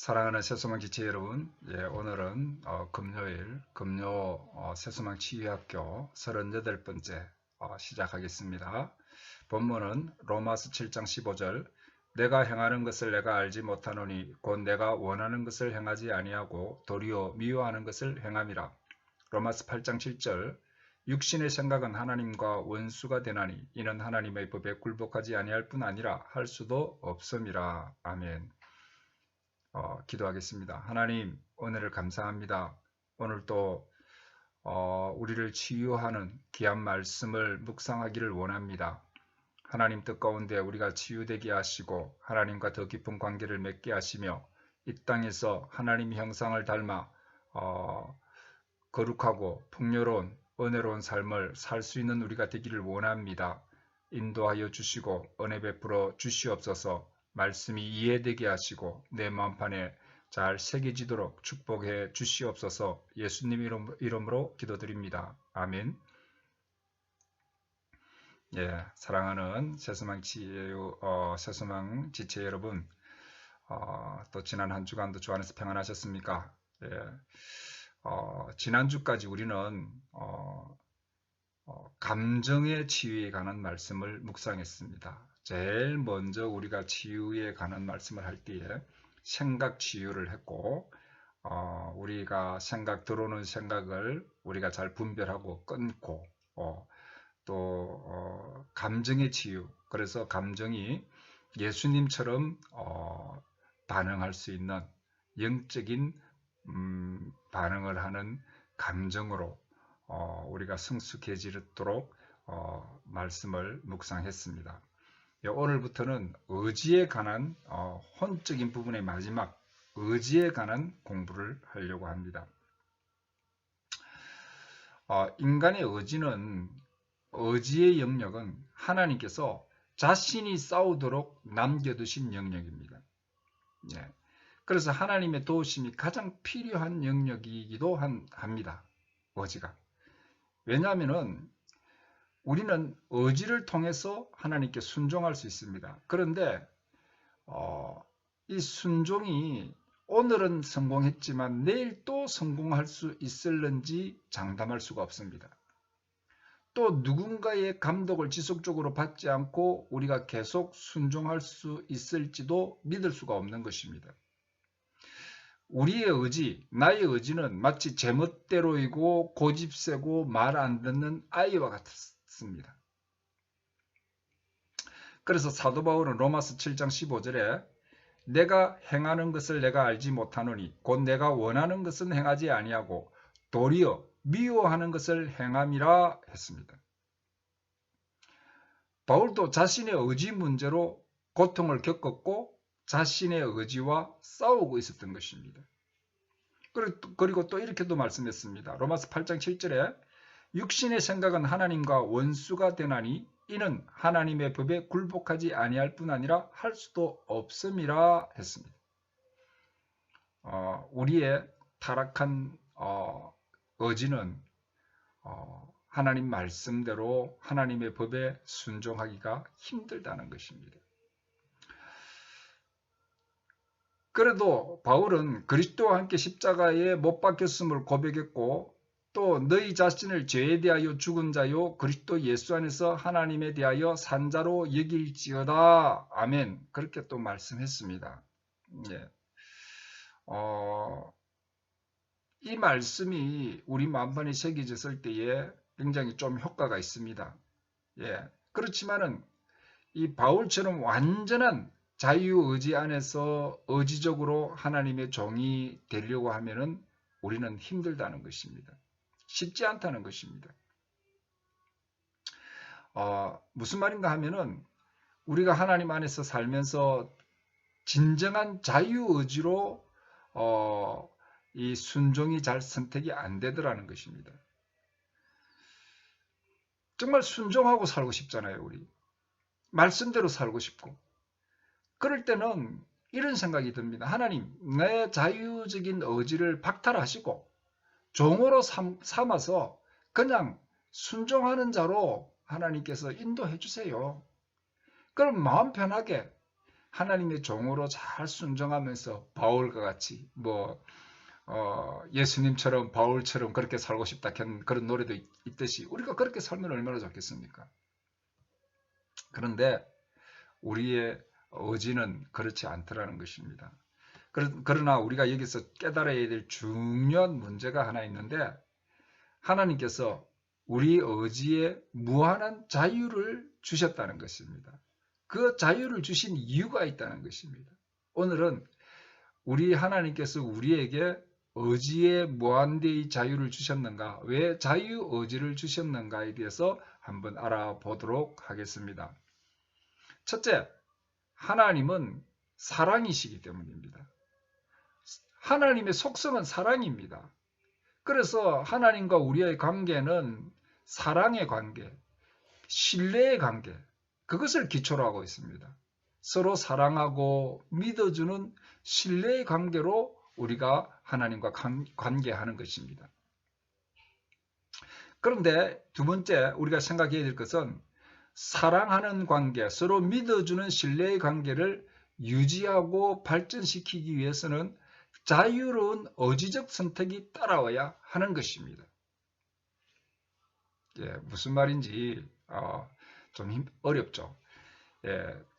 사랑하는 새소망 지체 여러분, 오늘은 금요일 금요 새소망 치유학교 38번째 시작하겠습니다. 본문은 로마서 7장 15절 내가 행하는 것을 내가 알지 못하노니 곧 내가 원하는 것을 행하지 아니하고 도리어 미워하는 것을 행함이라. 로마서 8장 7절 육신의 생각은 하나님과 원수가 되나니 이는 하나님의 법에 굴복하지 아니할 뿐 아니라 할 수도 없음이라. 아멘. 기도하겠습니다. 하나님, 은혜를 감사합니다. 오늘 또 우리를 치유하는 귀한 말씀을 묵상하기를 원합니다. 하나님 뜻 가운데 우리가 치유되게 하시고 하나님과 더 깊은 관계를 맺게 하시며 이 땅에서 하나님 형상을 닮아 거룩하고 풍요로운 은혜로운 삶을 살 수 있는 우리가 되기를 원합니다. 인도하여 주시고 은혜 베풀어 주시옵소서. 말씀이 이해되게 하시고 내 마음판에 잘 새겨지도록 축복해 주시옵소서. 예수님 이름으로 기도드립니다. 아멘. 사랑하는 새소망 지체 여러분, 또 지난 한 주간도 주 안에서 평안하셨습니까? 지난주까지 우리는 감정의 치유에 관한 말씀을 묵상했습니다. 제일 먼저 우리가 치유에 관한 말씀을 할 때에 생각 치유를 했고, 우리가 들어오는 생각을 우리가 잘 분별하고 끊고, 또 감정의 치유, 그래서 감정이 예수님처럼 반응할 수 있는 영적인 반응을 하는 감정으로 우리가 성숙해지도록 말씀을 묵상했습니다. 오늘부터는 의지에 관한 혼적인 부분의 마지막 의지에 관한 공부를 하려고 합니다. 인간의 의지의 영역은 하나님께서 자신이 싸우도록 남겨두신 영역입니다. 그래서 하나님의 도우심이 가장 필요한 영역이기도 합니다. 의지가. 왜냐하면 우리는 의지를 통해서 하나님께 순종할 수 있습니다. 그런데 이 순종이 오늘은 성공했지만 내일 또 성공할 수 있을는지 장담할 수가 없습니다. 또 누군가의 감독을 지속적으로 받지 않고 우리가 계속 순종할 수 있을지도 믿을 수가 없는 것입니다. 우리의 의지, 나의 의지는 마치 제멋대로이고 고집세고 말 안 듣는 아이와 같습니다. 그래서 사도 바울은 로마서 7장 15절에 내가 행하는 것을 내가 알지 못하노니 곧 내가 원하는 것은 행하지 아니하고 도리어 미워하는 것을 행함이라 했습니다. 바울도 자신의 의지 문제로 고통을 겪었고 자신의 의지와 싸우고 있었던 것입니다. 그리고 또 이렇게도 말씀했습니다. 로마서 8장 7절에 육신의 생각은 하나님과 원수가 되나니 이는 하나님의 법에 굴복하지 아니할 뿐 아니라 할 수도 없음이라 했습니다. 우리의 타락한 의지는 하나님 말씀대로 하나님의 법에 순종하기가 힘들다는 것입니다. 그래도 바울은 그리스도와 함께 십자가에 못 박혔음을 고백했고 또 너희 자신을 죄에 대하여 죽은 자요 그리스도 예수 안에서 하나님에 대하여 산 자로 여길지어다. 아멘. 그렇게 또 말씀했습니다. 이 말씀이 우리 마음판에 새겨졌을 때에 굉장히 좀 효과가 있습니다. 그렇지만은 이 바울처럼 완전한 자유의지 안에서 의지적으로 하나님의 종이 되려고 하면은 우리는 힘들다는 것입니다. 쉽지 않다는 것입니다. 무슨 말인가 하면은 우리가 하나님 안에서 살면서 진정한 자유의지로 이 순종이 잘 선택이 안 되더라는 것입니다. 정말 순종하고 살고 싶잖아요. 우리 말씀대로 살고 싶고 그럴 때는 이런 생각이 듭니다. 하나님, 내 자유적인 의지를 박탈하시고 종으로 삼아서 그냥 순종하는 자로 하나님께서 인도해 주세요. 그럼 마음 편하게 하나님의 종으로 잘 순종하면서 바울과 같이 예수님처럼 바울처럼 그렇게 살고 싶다 그런 노래도 있듯이 우리가 그렇게 살면 얼마나 좋겠습니까? 그런데 우리의 의지는 그렇지 않더라는 것입니다. 그러나 우리가 여기서 깨달아야 될 중요한 문제가 하나 있는데 하나님께서 우리 의지에 무한한 자유를 주셨다는 것입니다. 그 자유를 주신 이유가 있다는 것입니다. 오늘은 우리 하나님께서 우리에게 의지에 무한대의 자유를 주셨는가, 왜 자유 의지를 주셨는가에 대해서 한번 알아보도록 하겠습니다. 첫째, 하나님은 사랑이시기 때문입니다. 하나님의 속성은 사랑입니다. 그래서 하나님과 우리의 관계는 사랑의 관계, 신뢰의 관계, 그것을 기초로 하고 있습니다. 서로 사랑하고 믿어주는 신뢰의 관계로 우리가 하나님과 관계하는 것입니다. 그런데 두 번째 우리가 생각해야 될 것은 사랑하는 관계, 서로 믿어주는 신뢰의 관계를 유지하고 발전시키기 위해서는 자유로운 의지적 선택이 따라와야 하는 것입니다. 무슨 말인지 좀 어렵죠.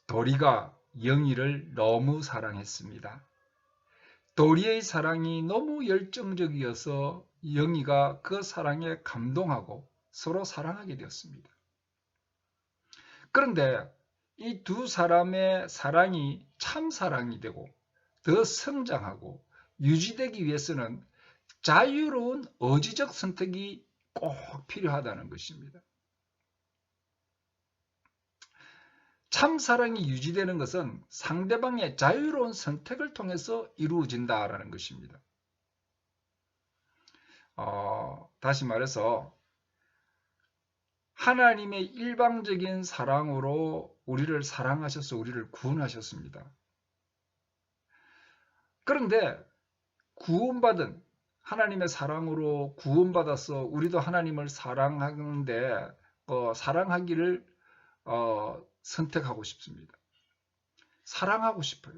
도리가 영희를 너무 사랑했습니다. 도리의 사랑이 너무 열정적이어서 영희가 그 사랑에 감동하고 서로 사랑하게 되었습니다. 그런데 이 두 사람의 사랑이 참 사랑이 되고 더 성장하고 유지되기 위해서는 자유로운 의지적 선택이 꼭 필요하다는 것입니다. 참 사랑이 유지되는 것은 상대방의 자유로운 선택을 통해서 이루어진다라는 것입니다. 다시 말해서 하나님의 일방적인 사랑으로 우리를 사랑하셔서 우리를 구원하셨습니다. 그런데 구원받은 하나님의 사랑으로 구원받아서 우리도 하나님을 사랑하는데 사랑하기를 선택하고 싶습니다. 사랑하고 싶어요.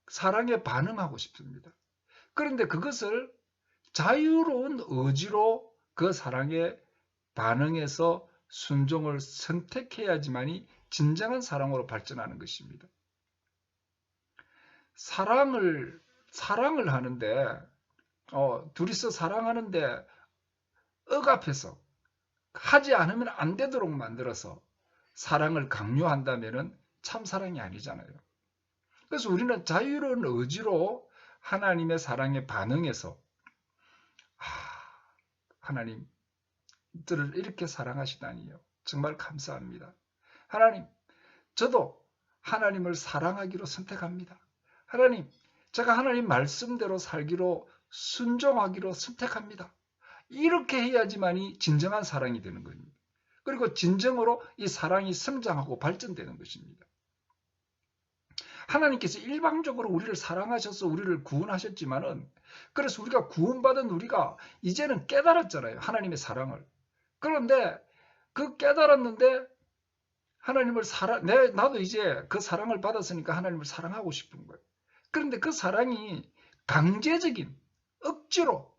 사랑에 반응하고 싶습니다. 그런데 그것을 자유로운 의지로 그 사랑에 반응해서 순종을 선택해야지만이 진정한 사랑으로 발전하는 것입니다. 사랑을 하는데 둘이서 사랑하는데 억압해서 하지 않으면 안 되도록 만들어서 사랑을 강요한다면 참 사랑이 아니잖아요. 그래서 우리는 자유로운 의지로 하나님의 사랑에 반응해서 하나님 들을 이렇게 사랑하시다니요. 정말 감사합니다. 하나님, 저도 하나님을 사랑하기로 선택합니다. 하나님, 제가 하나님 말씀대로 살기로 순종하기로 선택합니다. 이렇게 해야지만이 진정한 사랑이 되는 겁니다. 그리고 진정으로 이 사랑이 성장하고 발전되는 것입니다. 하나님께서 일방적으로 우리를 사랑하셔서 우리를 구원하셨지만은 그래서 우리가 구원받은 우리가 이제는 깨달았잖아요. 하나님의 사랑을. 그런데 그 깨달았는데 하나님을 나도 이제 그 사랑을 받았으니까 하나님을 사랑하고 싶은 거예요. 그런데 그 사랑이 강제적인 억지로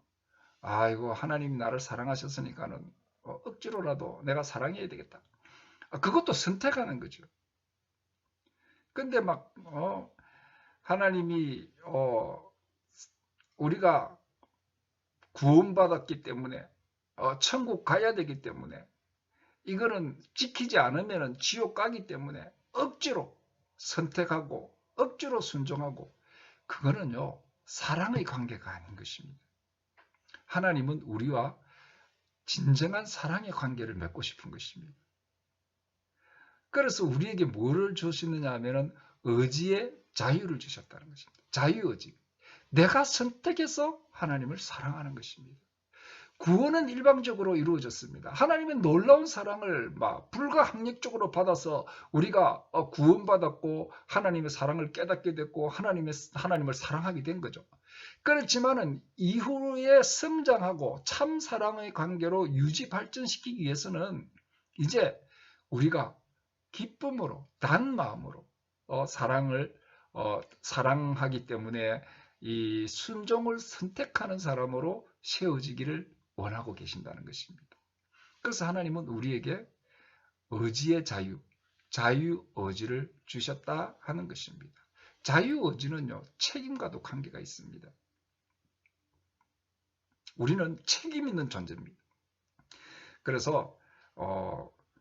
이거 하나님이 나를 사랑하셨으니까는 억지로라도 내가 사랑해야 되겠다. 그것도 선택하는 거죠. 근데 하나님이 우리가 구원받았기 때문에 천국 가야 되기 때문에 이거는 지키지 않으면 지옥 가기 때문에 억지로 선택하고 억지로 순종하고 그거는요 사랑의 관계가 아닌 것입니다. 하나님은 우리와 진정한 사랑의 관계를 맺고 싶은 것입니다. 그래서 우리에게 뭐를 주시느냐 하면 의지의 자유를 주셨다는 것입니다. 자유의지. 내가 선택해서 하나님을 사랑하는 것입니다. 구원은 일방적으로 이루어졌습니다. 하나님의 놀라운 사랑을 불가항력적으로 받아서 우리가 구원받았고 하나님의 사랑을 깨닫게 됐고 하나님을 사랑하게 된 거죠. 그렇지만은 이후에 성장하고 참 사랑의 관계로 유지 발전시키기 위해서는 이제 우리가 기쁨으로 단 마음으로 사랑을 사랑하기 때문에 이 순종을 선택하는 사람으로 세워지기를 원하고 계신다는 것입니다. 그래서 하나님은 우리에게 의지의 자유, 자유의지를 주셨다 하는 것입니다. 자유의지는요, 책임과도 관계가 있습니다. 우리는 책임 있는 존재입니다. 그래서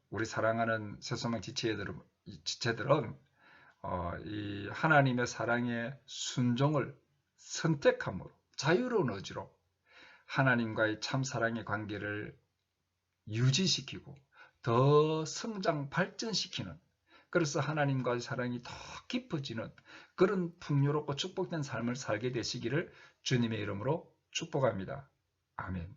우리 사랑하는 새소망 지체들은 이 하나님의 사랑의 순종을 선택함으로 자유로운 의지로 하나님과의 참 사랑의 관계를 유지시키고 더 성장 발전시키는, 그래서 하나님과의 사랑이 더 깊어지는 그런 풍요롭고 축복된 삶을 살게 되시기를 주님의 이름으로 축복합니다. 아멘.